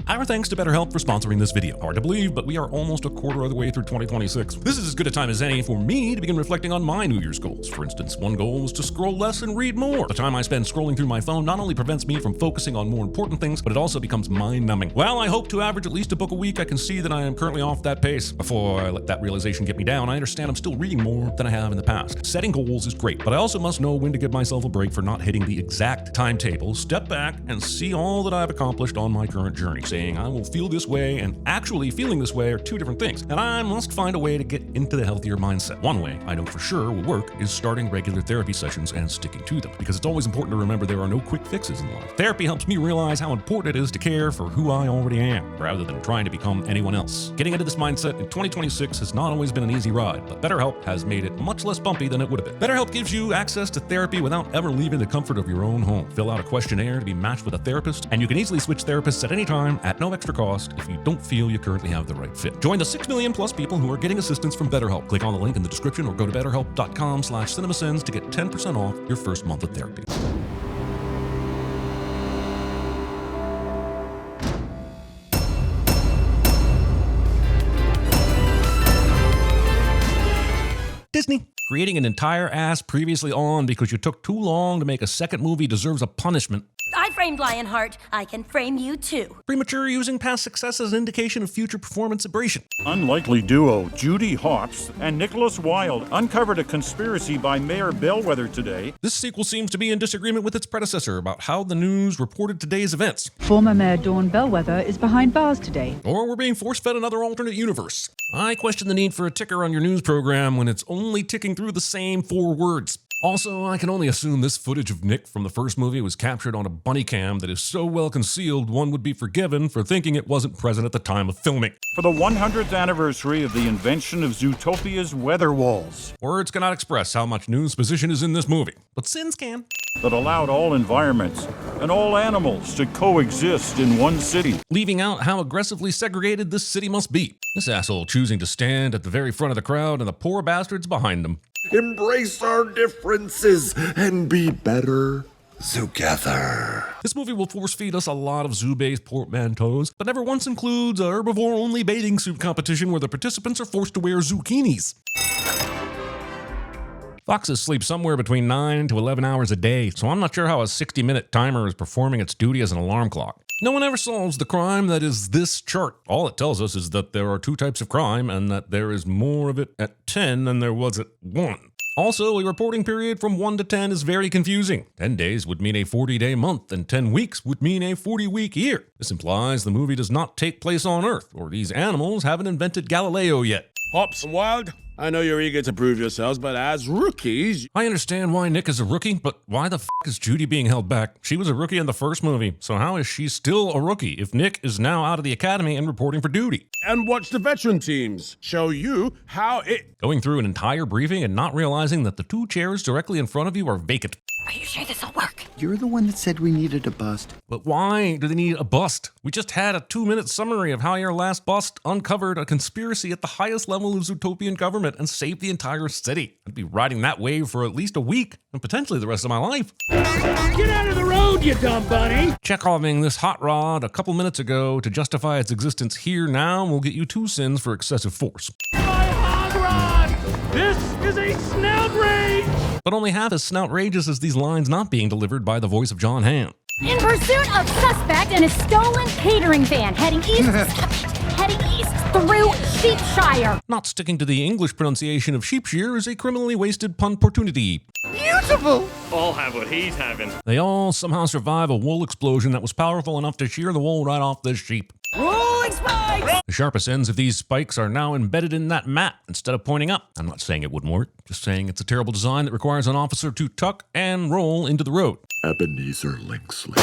Our thanks to BetterHelp for sponsoring this video. Hard to believe, but we are almost a quarter of the way through 2026. This is as good a time as any for me to begin reflecting on my New Year's goals. For instance, one goal was to scroll less and read more. The time I spend scrolling through my phone not only prevents me from focusing on more important things, but it also becomes mind-numbing. While I hope to average at least a book a week, I can see that I am currently off that pace. Before I let that realization get me down, I understand I'm still reading more than I have in the past. Setting goals is great, but I also must know when to give myself a break for not hitting the exact timetable, step back, and see all that I've accomplished on my current journey. Saying I will feel this way and actually feeling this way are two different things, and I must find a way to get into the healthier mindset. One way I know for sure will work is starting regular therapy sessions and sticking to them, because it's always important to remember there are no quick fixes in life. Therapy helps me realize how important it is to care for who I already am, rather than trying to become anyone else. Getting into this mindset in 2026 has not always been an easy ride, but BetterHelp has made it much less bumpy than it would have been. BetterHelp gives you access to therapy without ever leaving the comfort of your own home. Fill out a questionnaire to be matched with a therapist, and you can easily switch therapists at any time at no extra cost if you don't feel you currently have the right fit. Join the 6 million plus people who are getting assistance from BetterHelp. Click on the link in the description or go to betterhelp.com/CinemaSins to get 10% off your first month of therapy. Disney. Creating an entire ass previously on because you took too long to make a second movie deserves a punishment. I framed Lionheart. I can frame you too. Premature using past success as an indication of future performance aberration. Unlikely duo Judy Hopps and Nicholas Wilde uncovered a conspiracy by Mayor Bellwether today. This sequel seems to be in disagreement with its predecessor about how the news reported today's events. Former Mayor Dawn Bellwether is behind bars today. Or we're being force-fed another alternate universe. I question the need for a ticker on your news program when it's only ticking through the same 4 words. Also, I can only assume this footage of Nick from the first movie was captured on a bunny cam that is so well concealed one would be forgiven for thinking it wasn't present at the time of filming. For the 100th anniversary of the invention of Zootopia's weather walls. Words cannot express how much news position is in this movie, but sins can. That allowed all environments and all animals to coexist in one city. Leaving out how aggressively segregated this city must be. This asshole choosing to stand at the very front of the crowd and the poor bastards behind him. Embrace our differences and be better together. This movie will force feed us a lot of zoo-based portmanteaus, but never once includes a herbivore-only bathing suit competition where the participants are forced to wear zucchinis. Foxes sleep somewhere between 9 to 11 hours a day, so I'm not sure how a 60-minute timer is performing its duty as an alarm clock. No one ever solves the crime that is this chart. All it tells us is that there are 2 types of crime and that there is more of it at 10 than there was at 1. Also, a reporting period from 1 to 10 is very confusing. 10 days would mean a 40-day month, and 10 weeks would mean a 40-week year. This implies the movie does not take place on Earth, or these animals haven't invented Galileo yet. Hopps and Wilde, I know you're eager to prove yourselves, but as rookies... I understand why Nick is a rookie, but why the f*** is Judy being held back? She was a rookie in the first movie, so how is she still a rookie if Nick is now out of the academy and reporting for duty? And watch the veteran teams show you how it... Going through an entire briefing and not realizing that the 2 chairs directly in front of you are vacant. Are you sure this will work? You're the one that said we needed a bust. But why do they need a bust? We just had a 2-minute summary of how your last bust uncovered a conspiracy at the highest level of Zootopian government and saved the entire city. I'd be riding that wave for at least a week, and potentially the rest of my life. Get out of the road, you dumb bunny! Chekhoving this hot rod a couple minutes ago to justify its existence here now will get you 2 sins for excessive force. My hot rod! This is a snout rage! But only half as snoutrageous as these lines not being delivered by the voice of John Hamm. In pursuit of suspect in a stolen catering van heading east through Sheepshire. Not sticking to the English pronunciation of Sheepshire is a criminally wasted pun opportunity. Beautiful! All have what he's having. They all somehow survive a wool explosion that was powerful enough to shear the wool right off this sheep. Rolling spikes! The sharpest ends of these spikes are now embedded in that mat instead of pointing up. I'm not saying it wouldn't work, just saying it's a terrible design that requires an officer to tuck and roll into the road. Ebenezer Linksley.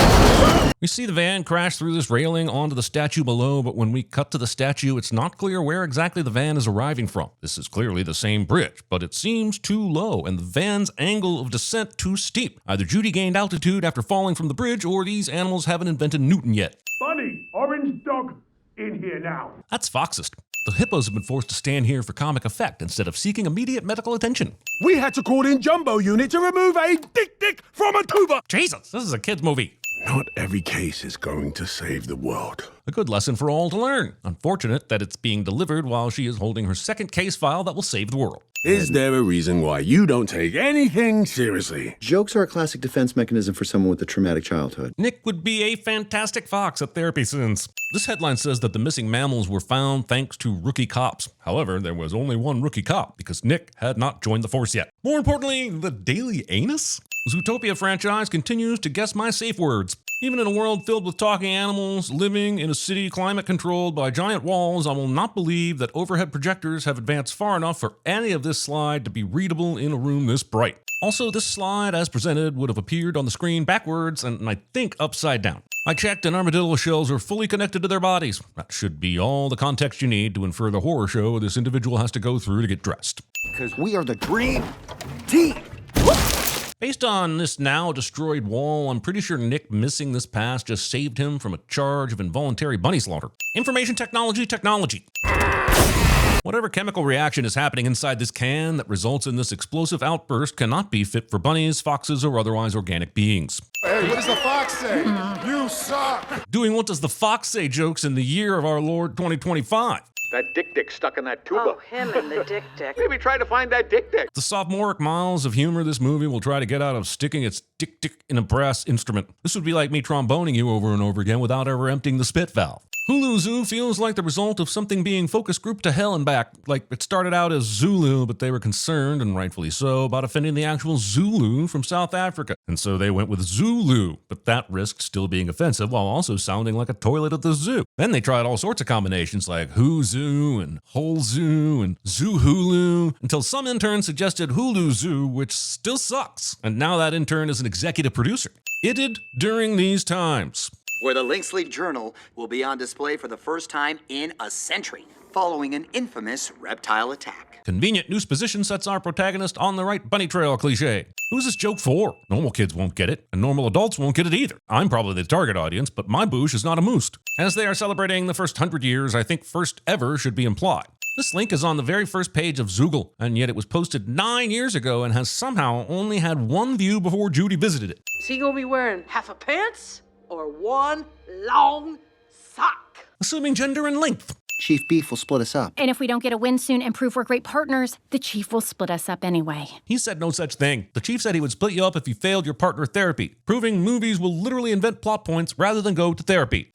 We see the van crash through this railing onto the statue below, but when we cut to the statue, it's not clear where exactly the van is arriving from. This is clearly the same bridge, but it seems too low, and the van's angle of descent too steep. Either Judy gained altitude after falling from the bridge, or these animals haven't invented Newton yet. Bunny, orange dog, in here now. That's Foxist. The hippos have been forced to stand here for comic effect instead of seeking immediate medical attention. We had to call in Jumbo Unit to remove a dick from a tuba. Jesus, this is a kid's movie. Not every case is going to save the world. A good lesson for all to learn. Unfortunate that it's being delivered while she is holding her second case file that will save the world. Is there a reason why you don't take anything seriously? Jokes are a classic defense mechanism for someone with a traumatic childhood. Nick would be a fantastic fox at CinemaSins. This headline says that the missing mammals were found thanks to rookie cops. However, there was only one rookie cop because Nick had not joined the force yet. More importantly, the Daily Anus? Zootopia franchise continues to guess my safe words. Even in a world filled with talking animals, living in a city climate controlled by giant walls, I will not believe that overhead projectors have advanced far enough for any of this slide to be readable in a room this bright. Also, this slide, as presented, would have appeared on the screen backwards and I think upside down. I checked and armadillo shells are fully connected to their bodies. That should be all the context you need to infer the horror show this individual has to go through to get dressed. Because we are the dream team. Based on this now destroyed wall, I'm pretty sure Nick missing this pass just saved him from a charge of involuntary bunny slaughter. Information technology. Whatever chemical reaction is happening inside this can that results in this explosive outburst cannot be fit for bunnies, foxes, or otherwise organic beings. Hey, what does the fox say? You suck! Doing what does the fox say jokes in the year of our Lord 2025. That dick stuck in that tuba. Oh, him and the dick. Maybe try to find that dick. The sophomoric miles of humor this movie will try to get out of sticking its dick in a brass instrument. This would be like me tromboning you over and over again without ever emptying the spit valve. Hulu Zoo feels like the result of something being focus grouped to hell and back. Like it started out as Zulu, but they were concerned, and rightfully so, about offending the actual Zulu from South Africa. And so they went with Zulu, but that risked still being offensive while also sounding like a toilet at the zoo. Then they tried all sorts of combinations like Who Zoo and Whole Zoo and Zoo Hulu, until some intern suggested Hulu Zoo, which still sucks. And now that intern is an executive producer. Itted during these times. Where the Linksley Journal will be on display for the first time in a century, following an infamous reptile attack. Convenient newsposition sets our protagonist on the right bunny trail cliche. Who's this joke for? Normal kids won't get it, and normal adults won't get it either. I'm probably the target audience, but my boosh is not a moose. As they are celebrating the first 100 years, I think first ever should be implied. This link is on the very first page of Zoogle, and yet it was posted 9 years ago and has somehow only had one view before Judy visited it. Is he gonna be wearing half a pants or one long sock? Assuming gender and length. Chief Beef will split us up. And if we don't get a win soon and prove we're great partners, the chief will split us up anyway. He said no such thing. The chief said he would split you up if you failed your partner therapy, proving movies will literally invent plot points rather than go to therapy.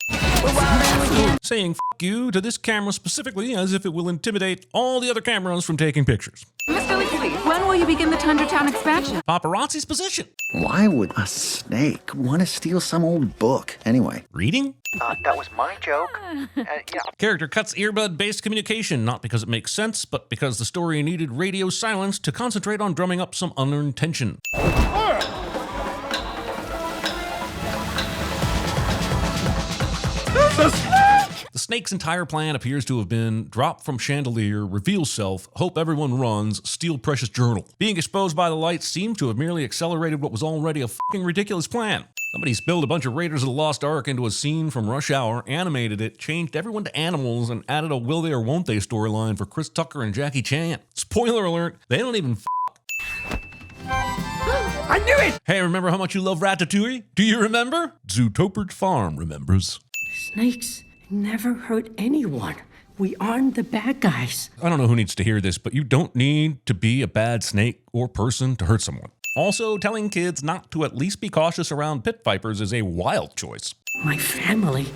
Saying "f*** you" to this camera specifically as if it will intimidate all the other cameras from taking pictures. Mr. Linksley, when will you begin the Tundra Town expansion? Paparazzi's position. Why would a snake want to steal some old book anyway? Reading? That was my joke. Character cuts earbud-based communication, not because it makes sense, but because the story needed radio silence to concentrate on drumming up some unearned tension. The snake's entire plan appears to have been drop from chandelier, reveal self, hope everyone runs, steal precious journal. Being exposed by the light seems to have merely accelerated what was already a fucking ridiculous plan. Somebody spilled a bunch of Raiders of the Lost Ark into a scene from Rush Hour, animated it, changed everyone to animals, and added a will they or won't they storyline for Chris Tucker and Jackie Chan. Spoiler alert, they don't even I knew it! Hey, remember how much you love Ratatouille? Do you remember? Zootopia Farm remembers. Snakes never hurt anyone. We aren't the bad guys. I don't know who needs to hear this, but you don't need to be a bad snake or person to hurt someone. Also, telling kids not to at least be cautious around pit vipers is a wild choice. My family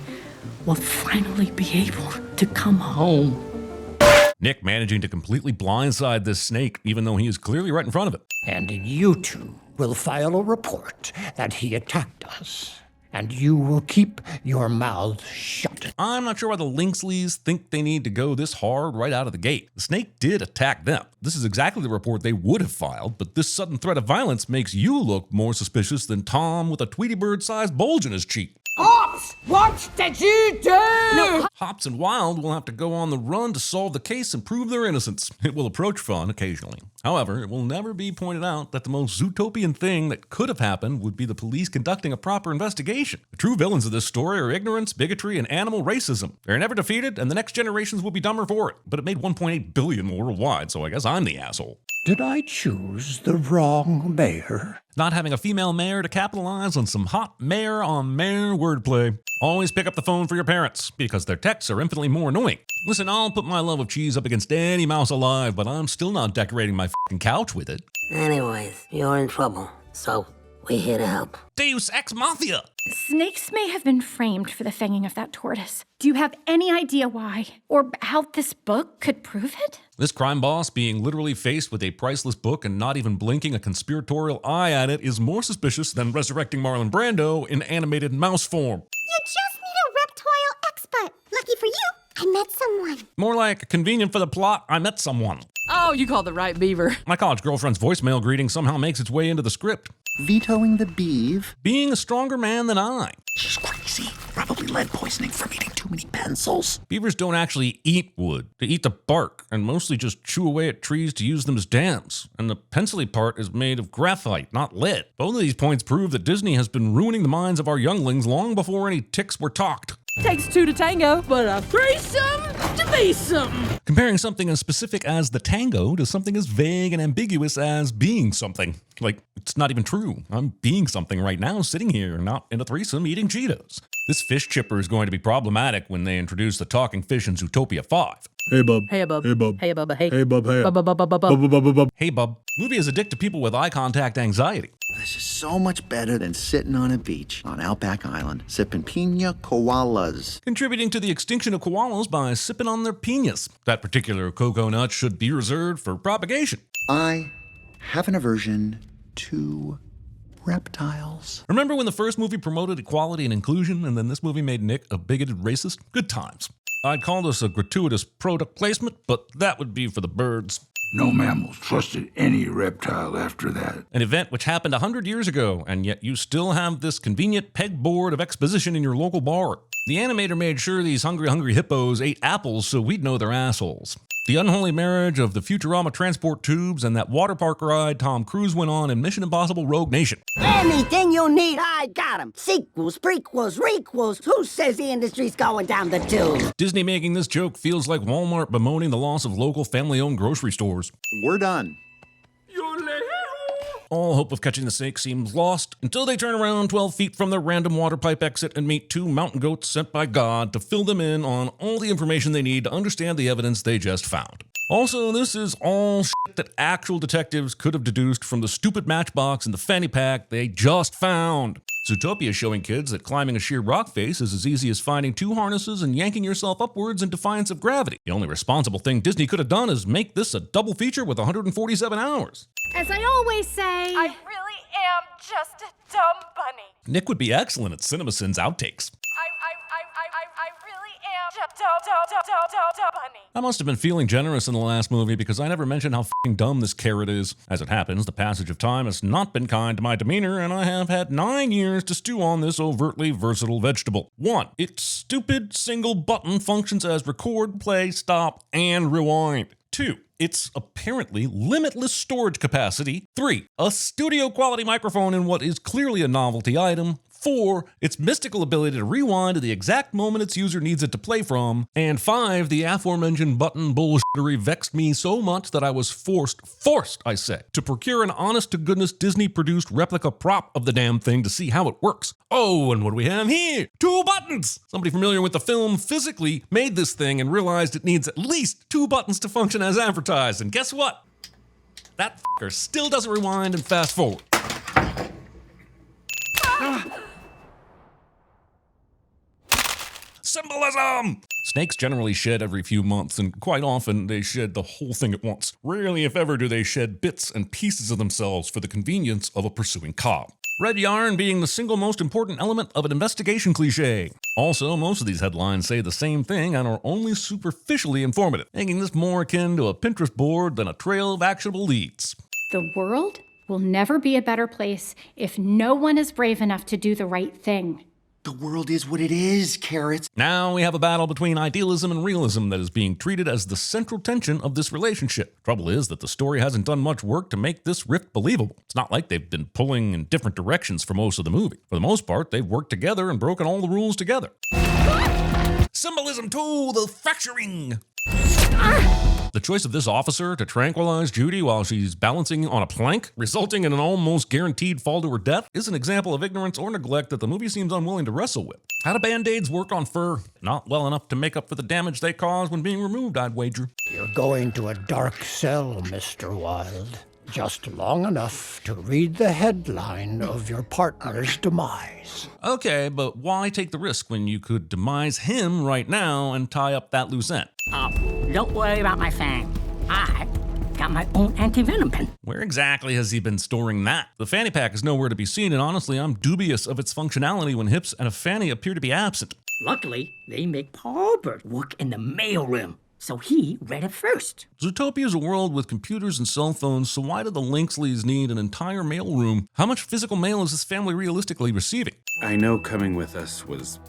will finally be able to come home. Nick managing to completely blindside this snake, even though he is clearly right in front of it. And you two will file a report that he attacked us. And you will keep your mouths shut. I'm not sure why the Linksleys think they need to go this hard right out of the gate. The snake did attack them. This is exactly the report they would have filed, but this sudden threat of violence makes you look more suspicious than Tom with a Tweety Bird-sized bulge in his cheek. Hops, what did you do? No, Hops and Wild will have to go on the run to solve the case and prove their innocence. It will approach fun occasionally. However, it will never be pointed out that the most Zootopian thing that could have happened would be the police conducting a proper investigation. The true villains of this story are ignorance, bigotry, and animal racism. They're never defeated, and the next generations will be dumber for it. But it made $1.8 billion worldwide, so I guess I'm the asshole. Did I choose the wrong mayor? Not having a female mayor to capitalize on some hot mayor on mayor wordplay. Always pick up the phone for your parents, because their texts are infinitely more annoying. Listen, I'll put my love of cheese up against any mouse alive, but I'm still not decorating my f***ing couch with it. Anyways, you're in trouble, so we're here to help. Deus Ex Mafia! Snakes may have been framed for the fanging of that tortoise. Do you have any idea why? Or how this book could prove it? This crime boss being literally faced with a priceless book and not even blinking a conspiratorial eye at it is more suspicious than resurrecting Marlon Brando in animated mouse form. You just need a reptile expert. Lucky for you, I met someone. More like, convenient for the plot, I met someone. Oh, you called the right beaver. My college girlfriend's voicemail greeting somehow makes its way into the script. Vetoing the beeve. Being a stronger man than I. She's crazy. Probably lead poisoning from eating too many pencils. Beavers don't actually eat wood. They eat the bark and mostly just chew away at trees to use them as dams. And the pencily part is made of graphite, not lead. Both of these points prove that Disney has been ruining the minds of our younglings long before any ticks were talked. Takes two to tango, but a threesome to be something. Comparing something as specific as the tango to something as vague and ambiguous as being something. Like, it's not even true. I'm being something right now, sitting here, not in a threesome eating Cheetos. This fish chipper is going to be problematic when they introduce the talking fish in Zootopia 5. Hey, bub. Hey, bub. Hey, bub. Hey, bub. Hey. Hey, bub. Hey. Bub. Hey, bub. Movie is addicted to people with eye contact anxiety. This is so much better than sitting on a beach on Outback Island, sipping pina koalas. Contributing to the extinction of koalas by sipping on their penis. That particular cocoa nut should be reserved for propagation. I have an aversion to reptiles. Remember when the first movie promoted equality and inclusion, and then this movie made Nick a bigoted racist? Good times. I'd call this a gratuitous product placement, but that would be for the birds. No mammals trusted any reptile after that. An event which happened 100 years ago, and yet you still have this convenient pegboard of exposition in your local bar. The animator made sure these hungry hippos ate apples so we'd know they're assholes. The unholy marriage of the Futurama transport tubes and that water park ride Tom Cruise went on in Mission Impossible Rogue Nation. Anything you need, I got 'em. Sequels, prequels, requels. Who says the industry's going down the tubes? Disney making this joke feels like Walmart bemoaning the loss of local family-owned grocery stores. We're done. All hope of catching the snake seems lost until they turn around 12 feet from their random water pipe exit and meet two mountain goats sent by God to fill them in on all the information they need to understand the evidence they just found. Also, this is all shit that actual detectives could have deduced from the stupid matchbox and the fanny pack they just found. Zootopia is showing kids that climbing a sheer rock face is as easy as finding two harnesses and yanking yourself upwards in defiance of gravity. The only responsible thing Disney could have done is make this a double feature with 147 hours. As I always say, I really am just a dumb bunny. Nick would be excellent at CinemaSins outtakes. I really am just a dumb bunny. I must have been feeling generous in the last movie because I never mentioned how f***ing dumb this carrot is. As it happens, the passage of time has not been kind to my demeanor, and I have had 9 years to stew on this overtly versatile vegetable. 1. Its stupid single button functions as record, play, stop, and rewind. 2. Its apparently limitless storage capacity. 3. A studio quality microphone in what is clearly a novelty item. 4. Its mystical ability to rewind to the exact moment its user needs it to play from. And 5. The aforementioned button bullshittery vexed me so much that I was forced, I say, to procure an honest-to-goodness Disney-produced replica prop of the damn thing to see how it works. Oh, and what do we have here? 2 buttons! Somebody familiar with the film physically made this thing and realized it needs at least 2 buttons to function as advertised. And guess what? That fucker still doesn't rewind and fast forward. Symbolism! Snakes generally shed every few months, and quite often they shed the whole thing at once. Rarely, if ever, do they shed bits and pieces of themselves for the convenience of a pursuing cop. Red yarn being the single most important element of an investigation cliche. Also, most of these headlines say the same thing and are only superficially informative, making this more akin to a Pinterest board than a trail of actionable leads. the world will never be a better place if no one is brave enough to do the right thing. The world is what it is, Carrots. Now we have a battle between idealism and realism that is being treated as the central tension of this relationship. Trouble is that the story hasn't done much work to make this rift believable. It's not like they've been pulling in different directions for most of the movie. For the most part, they've worked together and broken all the rules together. Symbolism 2, the fracturing. The choice of this officer to tranquilize Judy while she's balancing on a plank, resulting in an almost guaranteed fall to her death, is an example of ignorance or neglect that the movie seems unwilling to wrestle with. How do band-aids work on fur? Not well enough to make up for the damage they cause when being removed, I'd wager. You're going to a dark cell, Mr. Wilde. Just long enough to read the headline of your partner's demise. Okay, but why take the risk when you could demise him right now and tie up that loose end? Don't worry about my fang. I got my own anti-venom pen. Where exactly has he been storing that? The fanny pack is nowhere to be seen, and honestly, I'm dubious of its functionality when hips and a fanny appear to be absent. Luckily, they make Paul Bert work in the mailroom, so he read it first. Zootopia is a world with computers and cell phones, so why do the Linksleys need an entire mailroom? How much physical mail is this family realistically receiving? I know coming with us was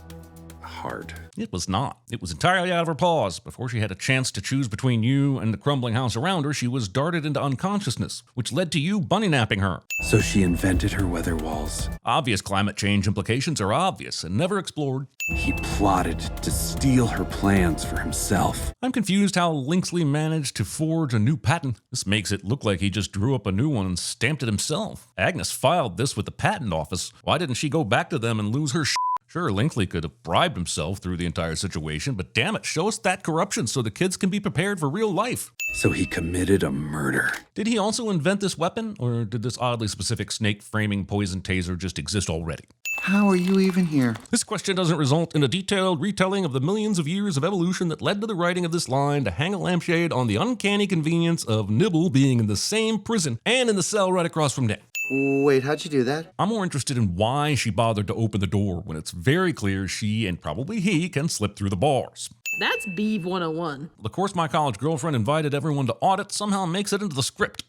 hard. It was not. It was entirely out of her paws. Before she had a chance to choose between you and the crumbling house around her, she was darted into unconsciousness, which led to you bunny napping her. So she invented her weather walls. Obvious climate change implications are obvious and never explored. He plotted to steal her plans for himself. I'm confused how Linksley managed to forge a new patent. This makes it look like he just drew up a new one and stamped it himself. Agnes filed this with the patent office. Why didn't she go back to them and lose her shit? Sure, Linkley could have bribed himself through the entire situation, but damn it, show us that corruption so the kids can be prepared for real life. So he committed a murder. Did he also invent this weapon, or did this oddly specific snake-framing poison taser just exist already? How are you even here? This question doesn't result in a detailed retelling of the millions of years of evolution that led to the writing of this line to hang a lampshade on the uncanny convenience of Nibble being in the same prison and in the cell right across from Nick. Wait, how'd you do that? I'm more interested in why she bothered to open the door when it's very clear she, and probably he, can slip through the bars. That's Beeve 101. The course my college girlfriend invited everyone to audit somehow makes it into the script.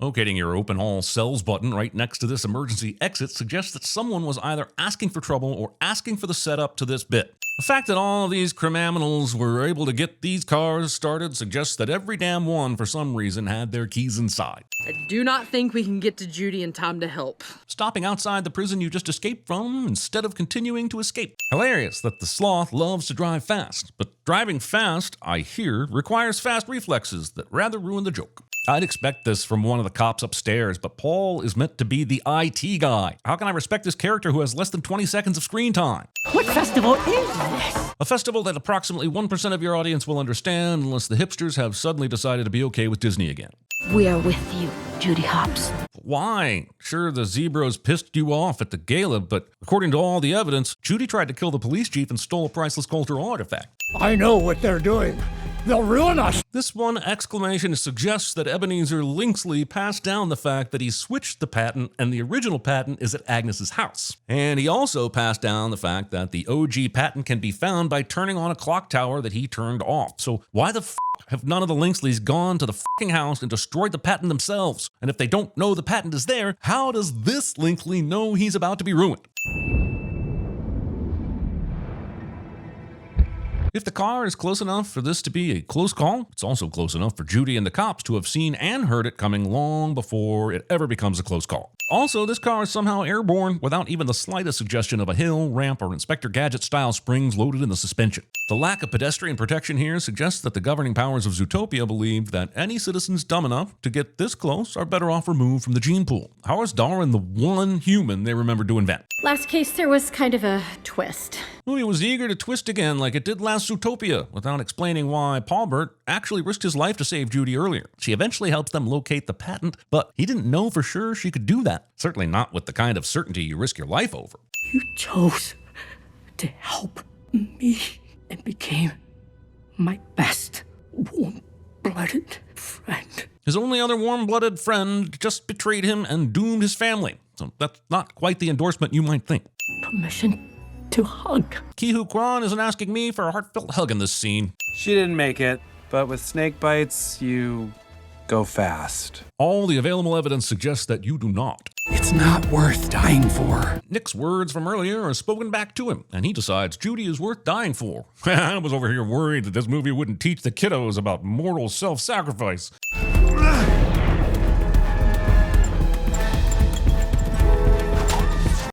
Locating your open all cells button right next to this emergency exit suggests that someone was either asking for trouble or asking for the setup to this bit. The fact that all of these criminals were able to get these cars started suggests that every damn one, for some reason, had their keys inside. I do not think we can get to Judy in time to help. Stopping outside the prison you just escaped from instead of continuing to escape. Hilarious that the sloth loves to drive fast, but driving fast, I hear, requires fast reflexes that rather ruin the joke. I'd expect this from one of the cops upstairs, but Paul is meant to be the IT guy. How can I respect this character who has less than 20 seconds of screen time? What festival is this? A festival that approximately 1% of your audience will understand unless the hipsters have suddenly decided to be okay with Disney again. We are with you, Judy Hopps. Why? Sure, the Zebras pissed you off at the gala, but according to all the evidence, Judy tried to kill the police chief and stole a priceless cultural artifact. I know what they're doing. They'll ruin us. This one exclamation suggests that Ebenezer Linksley passed down the fact that he switched the patent and the original patent is at Agnes's house. And he also passed down the fact that the OG patent can be found by turning on a clock tower that he turned off. So why the have none of the Linksleys gone to the fucking house and destroyed the patent themselves? And if they don't know the patent is there, how does this Linkley know he's about to be ruined? If the car is close enough for this to be a close call, it's also close enough for Judy and the cops to have seen and heard it coming long before it ever becomes a close call. Also, this car is somehow airborne without even the slightest suggestion of a hill, ramp, or Inspector Gadget-style springs loaded in the suspension. The lack of pedestrian protection here suggests that the governing powers of Zootopia believed that any citizens dumb enough to get this close are better off removed from the gene pool. How is Darwin the one human they remember to invent? Last case, there was kind of a twist. The movie was eager to twist again like it did last Zootopia, without explaining why Paulbert actually risked his life to save Judy earlier. She eventually helps them locate the patent, but he didn't know for sure she could do that. Certainly not with the kind of certainty you risk your life over. You chose to help me and became my best warm-blooded friend. His only other warm-blooded friend just betrayed him and doomed his family. So that's not quite the endorsement you might think. Permission to hug. Ki-Hu Kwan isn't asking me for a heartfelt hug in this scene. She didn't make it, but with snake bites, you go fast. All the available evidence suggests that you do not. It's not worth dying for. Nick's words from earlier are spoken back to him, and he decides Judy is worth dying for. I was over here worried that this movie wouldn't teach the kiddos about mortal self-sacrifice.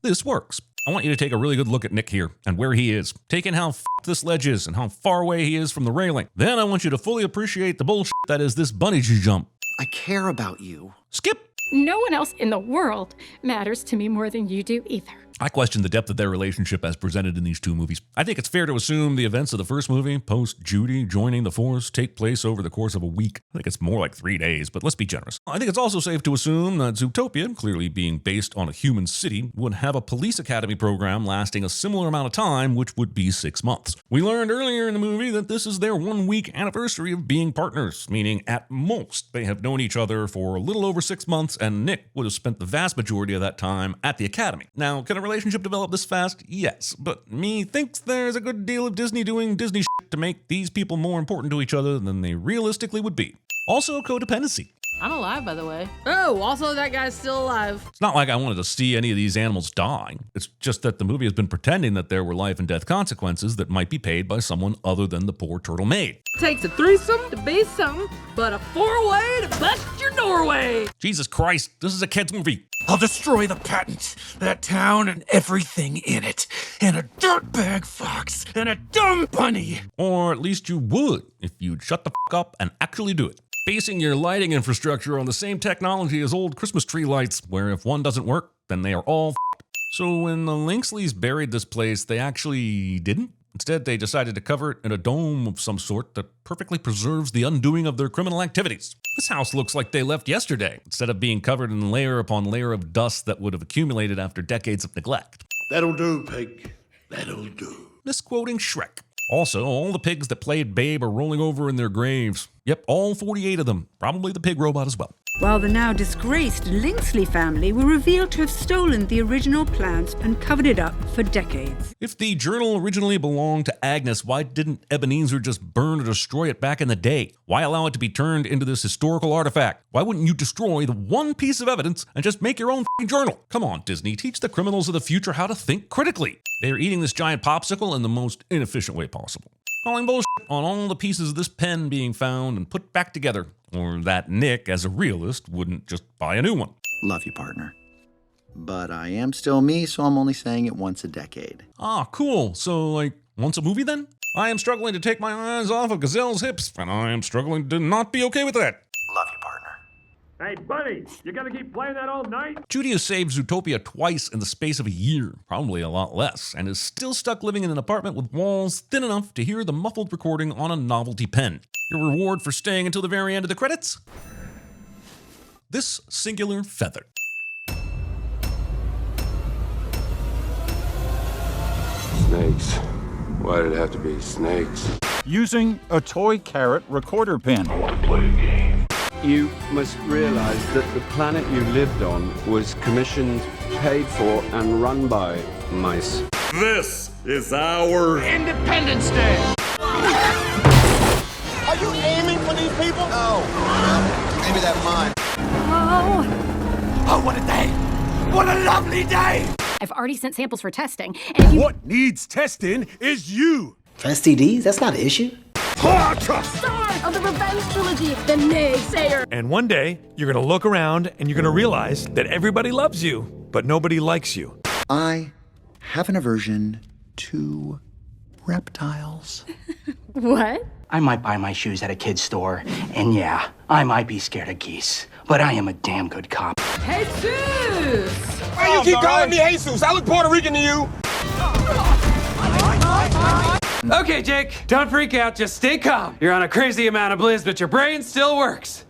This works. I want you to take a really good look at Nick here and where he is. Take in how f***ed this ledge is and how far away he is from the railing. Then I want you to fully appreciate the bullshit that is this bungee jump. I care about you. Skip! No one else in the world matters to me more than you do either. I question the depth of their relationship as presented in these two movies. I think it's fair to assume the events of the first movie, post Judy joining the force, take place over the course of a week. I think it's more like 3 days, but let's be generous. I think it's also safe to assume that Zootopia, clearly being based on a human city, would have a police academy program lasting a similar amount of time, which would be 6 months. We learned earlier in the movie that this is their 1 week anniversary of being partners, meaning at most they have known each other for a little over 6 months, and Nick would have spent the vast majority of that time at the academy. Now, can a relationship develop this fast? Yes, but me thinks there's a good deal of Disney doing Disney shit to make these people more important to each other than they realistically would be. Also, codependency. I'm alive, by the way. Oh, also that guy's still alive. It's not like I wanted to see any of these animals die. It's just that the movie has been pretending that there were life and death consequences that might be paid by someone other than the poor turtle maid. Takes a threesome to be something, but a 4-way to bust your doorway. Jesus Christ, this is a kid's movie. I'll destroy the patent, that town and everything in it, and a dirtbag fox and a dumb bunny. Or at least you would if you'd shut the f*** up and actually do it. Basing your lighting infrastructure on the same technology as old Christmas tree lights, where if one doesn't work, then they are all f***ed. So when the Linksleys buried this place, they actually didn't? Instead, they decided to cover it in a dome of some sort that perfectly preserves the undoing of their criminal activities. This house looks like they left yesterday, instead of being covered in layer upon layer of dust that would have accumulated after decades of neglect. That'll do, pig. That'll do. Misquoting Shrek. Also, all the pigs that played Babe are rolling over in their graves. Yep, all 48 of them. Probably the pig robot as well. While the now disgraced Linksley family were revealed to have stolen the original plants and covered it up for decades. If the journal originally belonged to Agnes, why didn't Ebenezer just burn or destroy it back in the day? Why allow it to be turned into this historical artifact? Why wouldn't you destroy the one piece of evidence and just make your own f***ing journal? Come on, Disney, teach the criminals of the future how to think critically. They are eating this giant popsicle in the most inefficient way possible. Calling bullshit on all the pieces of this pen being found and put back together, or that Nick, as a realist, wouldn't just buy a new one. Love you, partner. But I am still me, so I'm only saying it once a decade. Ah, cool. So, like, once a movie then? I am struggling to take my eyes off of Gazelle's hips, and I am struggling to not be okay with that. Love you, partner. Hey, buddy, you gonna keep playing that all night? Judy has saved Zootopia twice in the space of a year, probably a lot less, and is still stuck living in an apartment with walls thin enough to hear the muffled recording on a novelty pen. Your reward for staying until the very end of the credits? This singular feather. Snakes. Why did it have to be snakes? Using a toy carrot recorder pen. I want to play a game. You must realize that the planet you lived on was commissioned, paid for, and run by mice. This is our Independence Day. Are you aiming for these people? No. Maybe that's mine. Oh, what a day! What a lovely day! I've already sent samples for testing, and if you— What needs testing is you. For STDs, that's not an issue. Star of the Revenge Trilogy, the naysayer. And one day, you're gonna look around and you're gonna realize that everybody loves you, but nobody likes you. I have an aversion to reptiles. What? I might buy my shoes at a kid's store, and yeah, I might be scared of geese, but I am a damn good cop. Jesus! Why you keep calling me Jesus? I look Puerto Rican to you. Okay, Jake, don't freak out. Just stay calm. You're on a crazy amount of blizz, but your brain still works.